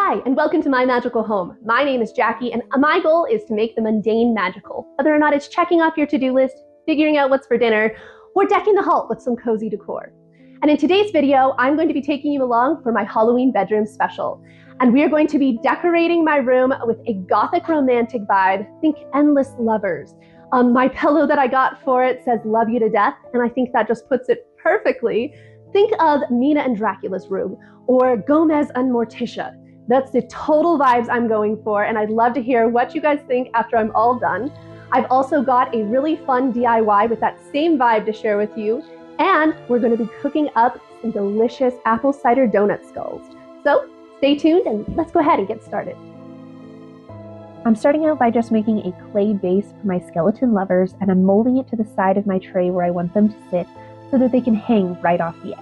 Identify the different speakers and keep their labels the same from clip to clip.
Speaker 1: Hi, and welcome to My Magical Home. My name is Jackie, and my goal is to make the mundane magical. Whether or not it's checking off your to-do list, figuring out what's for dinner, or decking the hall with some cozy decor. And in today's video, I'm going to be taking you along for my Halloween bedroom special. And we are going to be decorating my room with a Gothic romantic vibe. Think endless lovers. My pillow that I got for it says love you to death, and I think that just puts it perfectly. Think of Mina and Dracula's room, or Gomez and Morticia. That's the total vibes I'm going for, and I'd love to hear what you guys think after I'm all done. I've also got a really fun DIY with that same vibe to share with you, and we're going to be cooking up some delicious apple cider donut skulls. So stay tuned and let's go ahead and get started. I'm starting out by just making a clay base for my skeleton lovers, and I'm molding it to the side of my tray where I want them to sit so that they can hang right off the edge.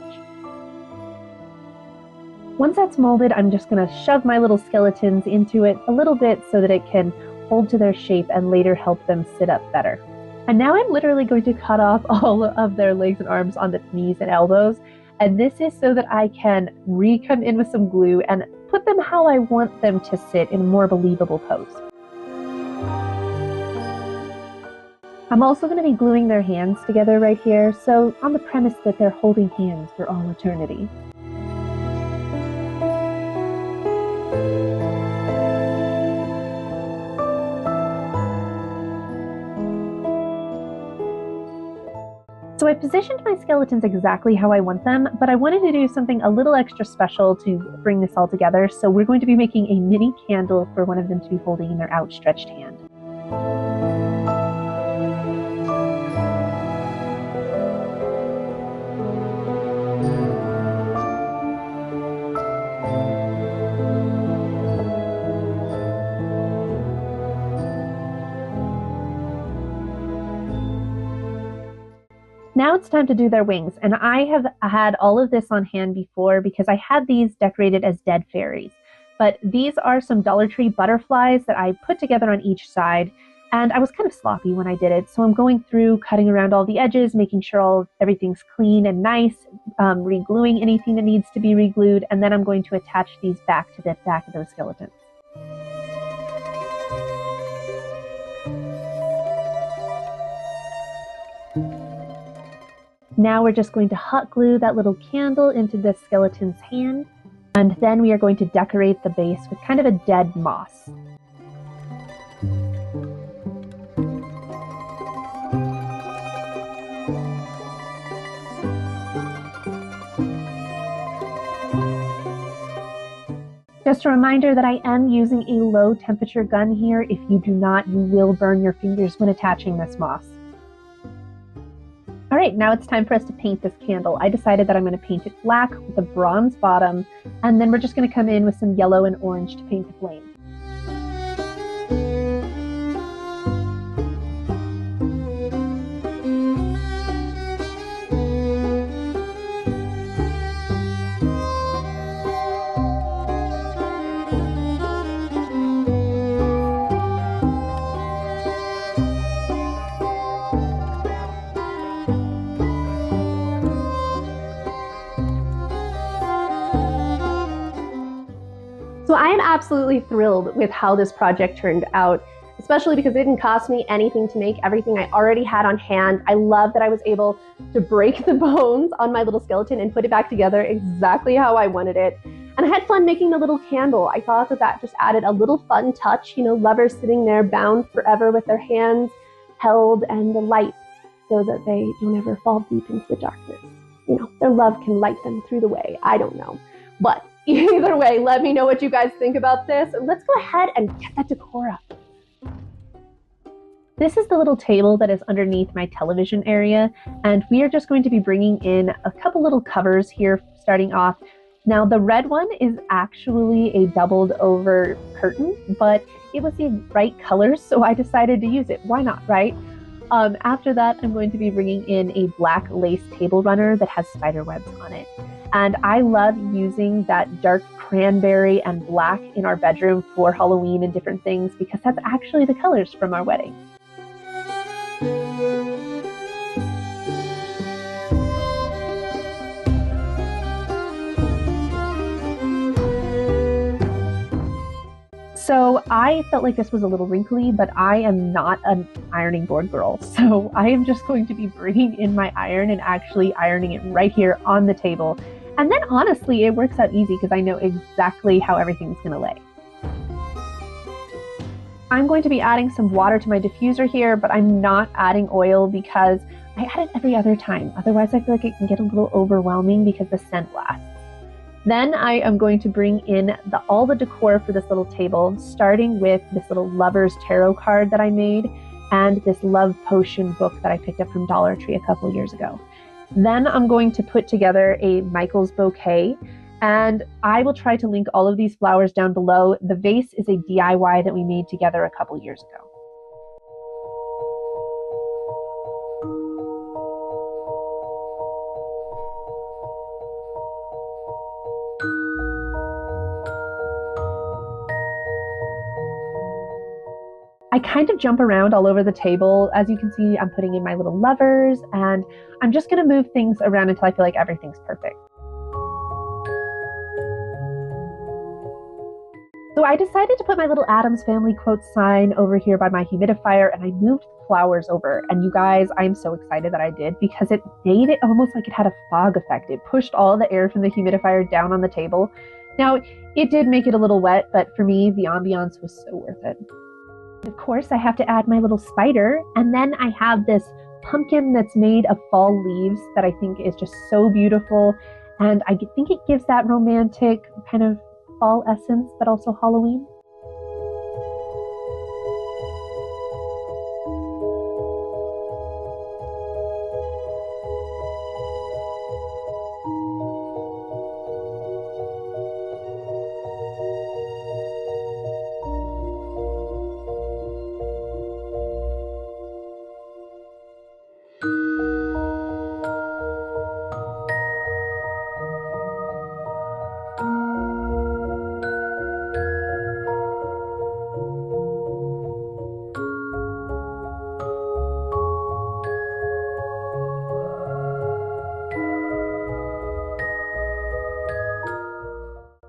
Speaker 1: Once that's molded, I'm just going to shove my little skeletons into it a little bit so that it can hold to their shape and later help them sit up better. And now I'm literally going to cut off all of their legs and arms on the knees and elbows. And this is so that I can come in with some glue and put them how I want them to sit in a more believable pose. I'm also going to be gluing their hands together right here, so on the premise that they're holding hands for all eternity. So I positioned my skeletons exactly how I want them, but I wanted to do something a little extra special to bring this all together, so we're going to be making a mini candle for one of them to be holding in their outstretched hand. Now it's time to do their wings, and I have had all of this on hand before because I had these decorated as dead fairies. But these are some Dollar Tree butterflies that I put together on each side, and I was kind of sloppy when I did it, so I'm going through, cutting around all the edges, making sure everything's clean and nice, re-gluing anything that needs to be re-glued, and then I'm going to attach these back to the back of those skeletons. Now we're just going to hot glue that little candle into the skeleton's hand, and then we are going to decorate the base with kind of a dead moss. Just a reminder that I am using a low temperature gun here. If you do not, you will burn your fingers when attaching this moss. All right, now it's time for us to paint this candle. I decided that I'm going to paint it black with a bronze bottom, and then we're just going to come in with some yellow and orange to paint the flame. So I am absolutely thrilled with how this project turned out, especially because it didn't cost me anything to make. Everything I already had on hand. I love that I was able to break the bones on my little skeleton and put it back together exactly how I wanted it. And I had fun making the little candle. I thought that that just added a little fun touch, you know, lovers sitting there bound forever with their hands held and the light so that they don't ever fall deep into the darkness. You know, their love can light them through the way. I don't know. But either way, let me know what you guys think about this. And let's go ahead and get that decor up. This is the little table that is underneath my television area, and we are just going to be bringing in a couple little covers here starting off. Now the red one is actually a doubled over curtain, but it was the right color, so I decided to use it. Why not, right? After that, I'm going to be bringing in a black lace table runner that has spider webs on it. And I love using that dark cranberry and black in our bedroom for Halloween and different things because that's actually the colors from our wedding. So I felt like this was a little wrinkly, but I am not an ironing board girl. So I am just going to be bringing in my iron and actually ironing it right here on the table. And then honestly, it works out easy because I know exactly how everything's gonna lay. I'm going to be adding some water to my diffuser here, but I'm not adding oil because I add it every other time. Otherwise, I feel like it can get a little overwhelming because the scent lasts. Then I am going to bring in all the decor for this little table, starting with this little Lover's Tarot card that I made and this Love Potion book that I picked up from Dollar Tree a couple years ago. Then I'm going to put together a Michael's bouquet, and I will try to link all of these flowers down below. The vase is a DIY that we made together a couple years ago. I kind of jump around all over the table. As you can see, I'm putting in my little lovers, and I'm just gonna move things around until I feel like everything's perfect. So I decided to put my little Addams Family quote sign over here by my humidifier, and I moved the flowers over. And you guys, I'm so excited that I did because it made it almost like it had a fog effect. It pushed all the air from the humidifier down on the table. Now, it did make it a little wet, but for me, the ambiance was so worth it. Of course, I have to add my little spider, and then I have this pumpkin that's made of fall leaves that I think is just so beautiful, and I think it gives that romantic kind of fall essence, but also Halloween.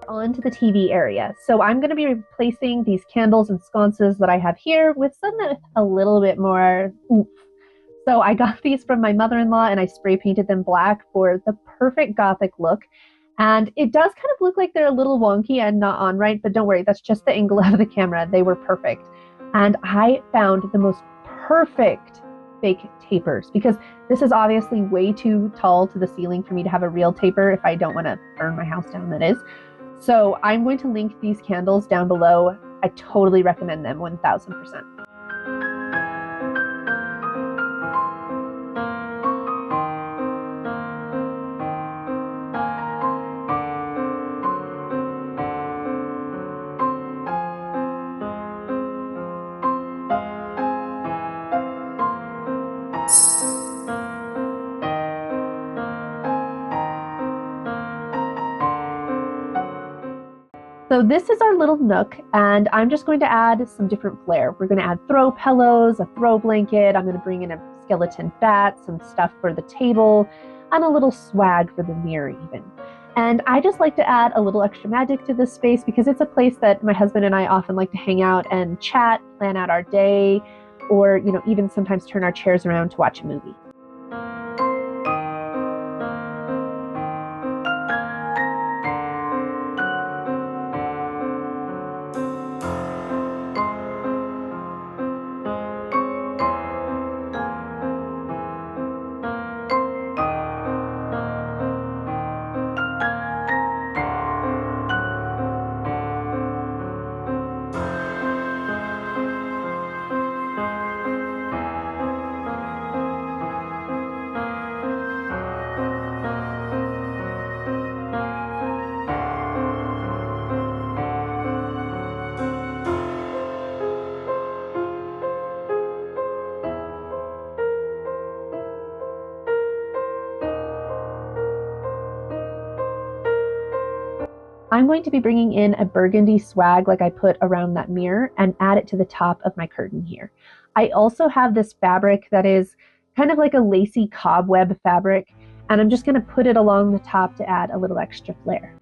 Speaker 1: Onto the TV area. So I'm going to be replacing these candles and sconces that I have here with some with a little bit more oomph. So I got these from my mother-in-law and I spray painted them black for the perfect Gothic look. And it does kind of look like they're a little wonky and not on right, but don't worry, that's just the angle of the camera. They were perfect. And I found the most perfect fake tapers because this is obviously way too tall to the ceiling for me to have a real taper if I don't want to burn my house down, that is. So I'm going to link these candles down below. I totally recommend them 1000%. So this is our little nook, and I'm just going to add some different flair. We're going to add throw pillows, a throw blanket. I'm going to bring in a skeleton bat, some stuff for the table, and a little swag for the mirror even. And I just like to add a little extra magic to this space because it's a place that my husband and I often like to hang out and chat, plan out our day, or even sometimes turn our chairs around to watch a movie. I'm going to be bringing in a burgundy swag like I put around that mirror and add it to the top of my curtain here. I also have this fabric that is kind of like a lacy cobweb fabric, and I'm just going to put it along the top to add a little extra flair.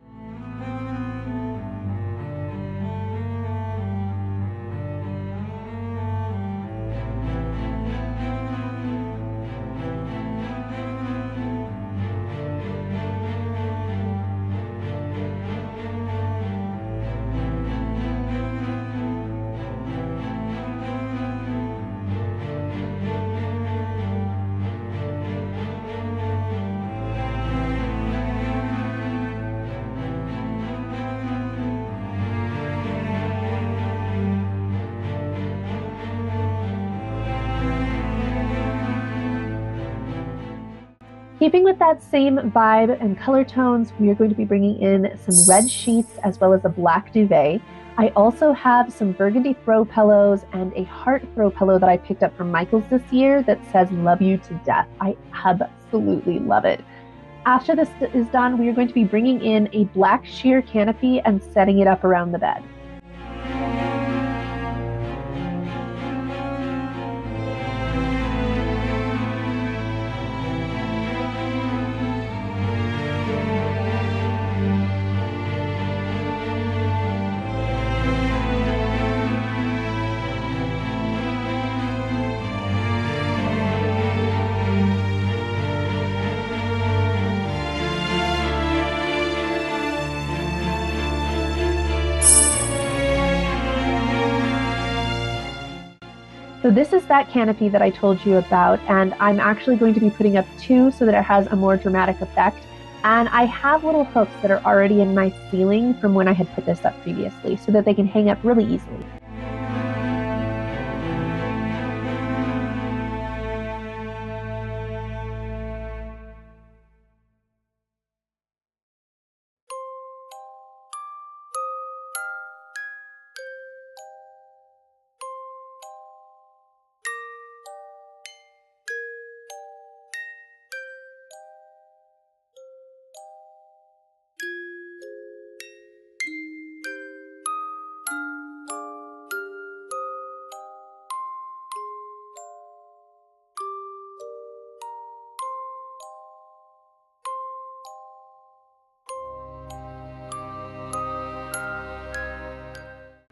Speaker 1: Keeping with that same vibe and color tones, we are going to be bringing in some red sheets as well as a black duvet. I also have some burgundy throw pillows and a heart throw pillow that I picked up from Michael's this year that says "Love You to Death." I absolutely love it. After this is done, we are going to be bringing in a black sheer canopy and setting it up around the bed. So this is that canopy that I told you about, and I'm actually going to be putting up two so that it has a more dramatic effect. And I have little hooks that are already in my ceiling from when I had put this up previously so that they can hang up really easily.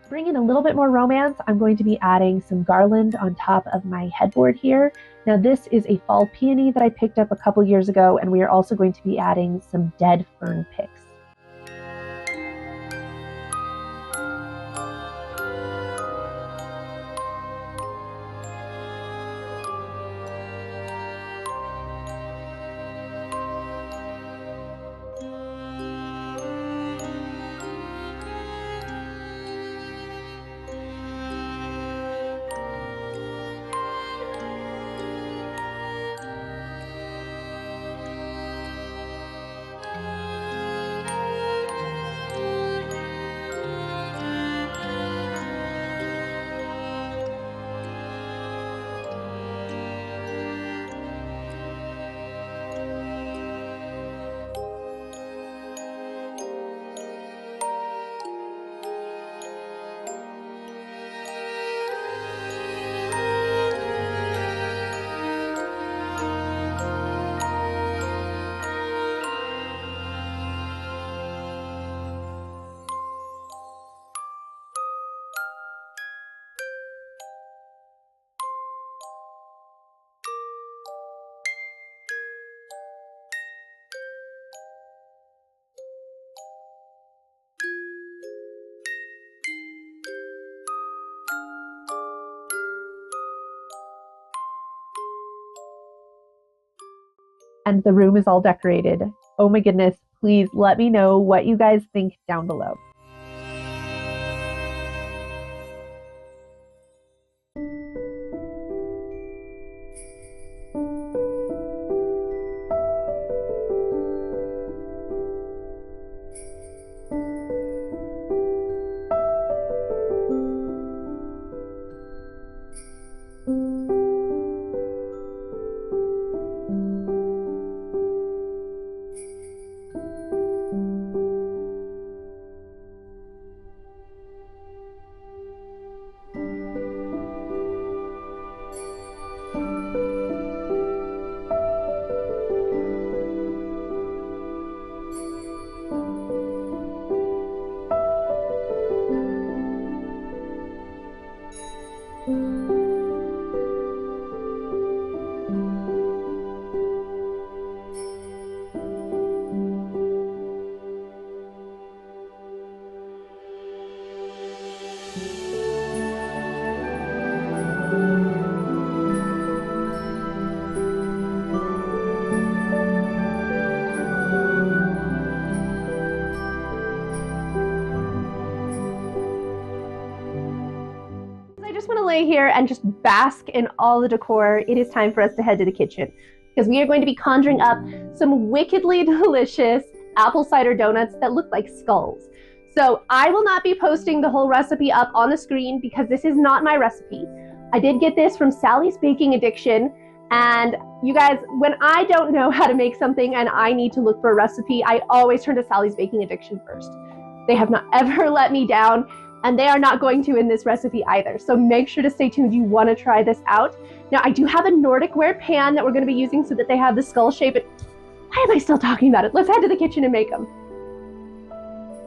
Speaker 1: Bring in a little bit more romance, I'm going to be adding some garland on top of my headboard here. Now this is a fall peony that I picked up a couple years ago, and we are also going to be adding some dead fern picks. And the room is all decorated. Oh my goodness, please let me know what you guys think down below. I just want to lay here and just bask in all the decor. It is time for us to head to the kitchen. because we are going to be conjuring up some wickedly delicious apple cider donuts that look like skulls. So I will not be posting the whole recipe up on the screen because this is not my recipe. I did get this from Sally's Baking Addiction, and you guys, when I don't know how to make something and I need to look for a recipe, I always turn to Sally's Baking Addiction first. They have not ever let me down, and they are not going to in this recipe either. So make sure to stay tuned. You want to try this out. Now, I do have a Nordic ware pan that we're going to be using so that they have the skull shape. Why am I still talking about it? Let's head to the kitchen and make them.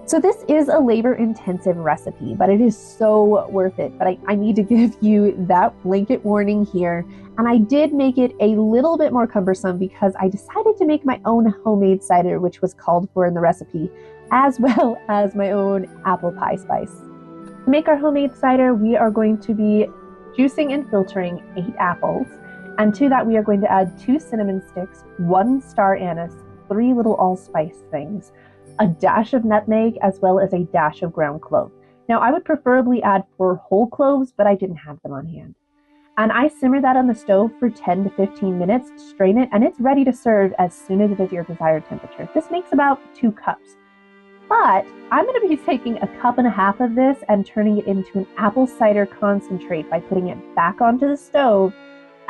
Speaker 1: So this is a labor-intensive recipe, but it is so worth it. But I need to give you that blanket warning here. And I did make it a little bit more cumbersome because I decided to make my own homemade cider, which was called for in the recipe, as well as my own apple pie spice. To make our homemade cider, we are going to be juicing and filtering 8 apples. And to that, we are going to add 2 cinnamon sticks, 1 star anise, 3 little allspice things, a dash of nutmeg, as well as a dash of ground clove. Now, I would preferably add 4 whole cloves, but I didn't have them on hand. And I simmer that on the stove for 10 to 15 minutes, strain it, and it's ready to serve as soon as it is your desired temperature. This makes about 2 cups. But I'm going to be taking a cup and a half of this and turning it into an apple cider concentrate by putting it back onto the stove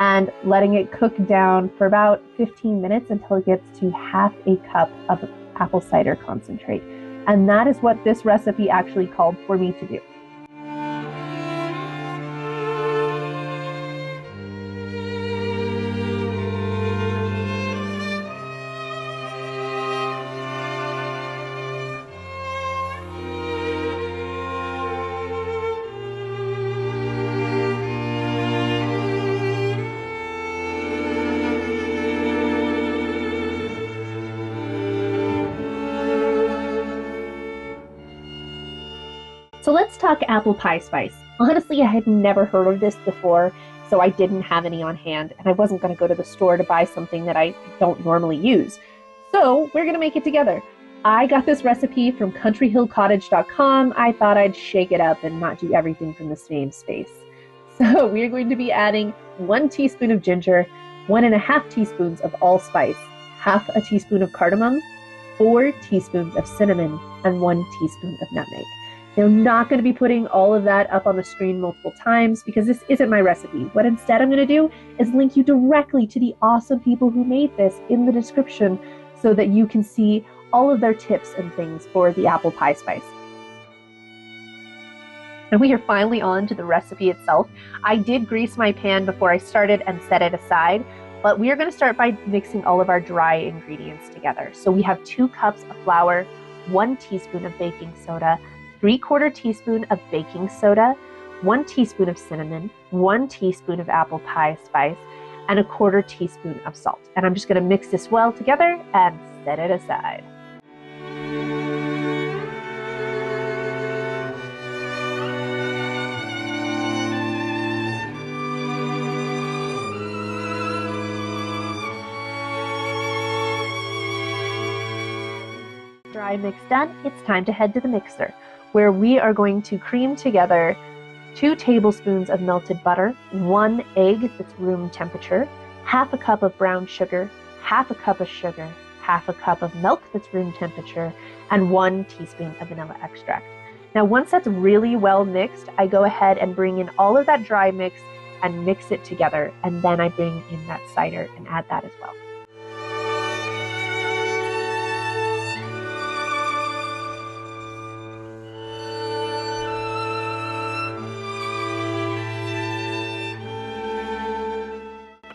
Speaker 1: and letting it cook down for about 15 minutes until it gets to half a cup of apple cider concentrate. And that is what this recipe actually called for me to do. So let's talk apple pie spice. Honestly, I had never heard of this before, so I didn't have any on hand, and I wasn't going to go to the store to buy something that I don't normally use. So we're going to make it together. I got this recipe from countryhillcottage.com. I thought I'd shake it up and not do everything from the same space. So we're going to be adding 1 teaspoon of ginger, 1.5 teaspoons of allspice, half a teaspoon of cardamom, 4 teaspoons of cinnamon, and 1 teaspoon of nutmeg. Now, I'm not going to be putting all of that up on the screen multiple times because this isn't my recipe. What instead I'm going to do is link you directly to the awesome people who made this in the description so that you can see all of their tips and things for the apple pie spice. And we are finally on to the recipe itself. I did grease my pan before I started and set it aside, but we are going to start by mixing all of our dry ingredients together. So we have 2 cups of flour, 1 teaspoon of baking soda, 3/4 teaspoon of baking soda, 1 teaspoon of cinnamon, 1 teaspoon of apple pie spice, and 1/4 teaspoon of salt. And I'm just going to mix this well together and set it aside. Dry mix done, it's time to head to the mixer, where we are going to cream together 2 tablespoons of melted butter, 1 egg that's room temperature, half a cup of brown sugar, half a cup of sugar, half a cup of milk that's room temperature, and 1 teaspoon of vanilla extract. Now, once that's really well mixed, I go ahead and bring in all of that dry mix and mix it together, and then I bring in that cider and add that as well.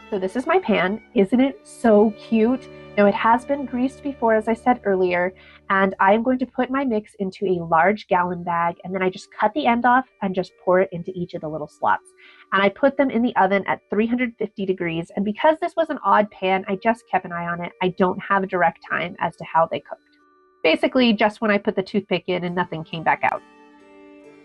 Speaker 1: So this is my pan. Isn't it so cute? Now, it has been greased before, as I said earlier, and I am going to put my mix into a large gallon bag, and then I just cut the end off and just pour it into each of the little slots. And I put them in the oven at 350 degrees, and because this was an odd pan, I just kept an eye on it. I don't have a direct time as to how they cooked. Basically, just when I put the toothpick in and nothing came back out.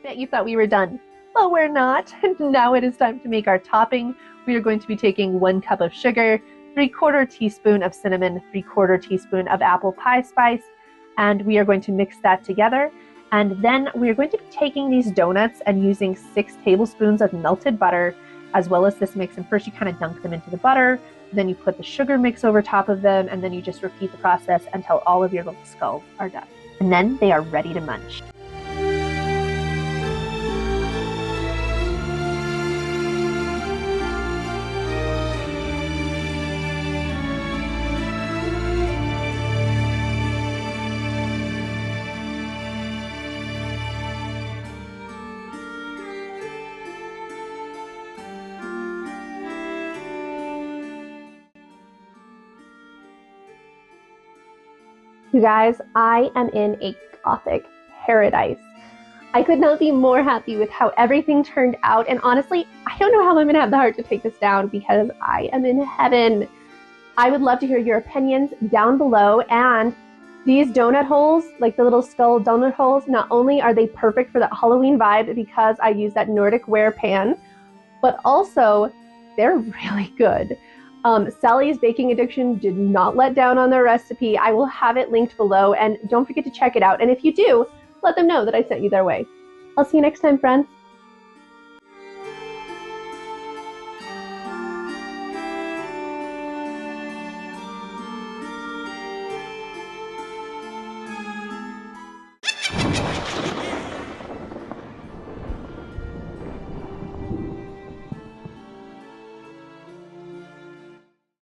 Speaker 1: Bet you thought we were done. Well, we're not. Now it is time to make our topping. We are going to be taking 1 cup of sugar, 3/4 teaspoon of cinnamon, 3/4 teaspoon of apple pie spice, and we are going to mix that together. And then we are going to be taking these donuts and using 6 tablespoons of melted butter, as well as this mix. And first you kind of dunk them into the butter, then you put the sugar mix over top of them, and then you just repeat the process until all of your little skulls are done. And then they are ready to munch. You guys, I am in a Gothic paradise. I could not be more happy with how everything turned out, and honestly, I don't know how I'm gonna have the heart to take this down because I am in heaven. I would love to hear your opinions down below, and these donut holes, like the little skull donut holes, not only are they perfect for that Halloween vibe because I use that Nordic ware pan, but also they're really good. Sally's Baking Addiction did not let down on their recipe. I will have it linked below, and don't forget to check it out. And if you do, let them know that I sent you their way. I'll see you next time, friends.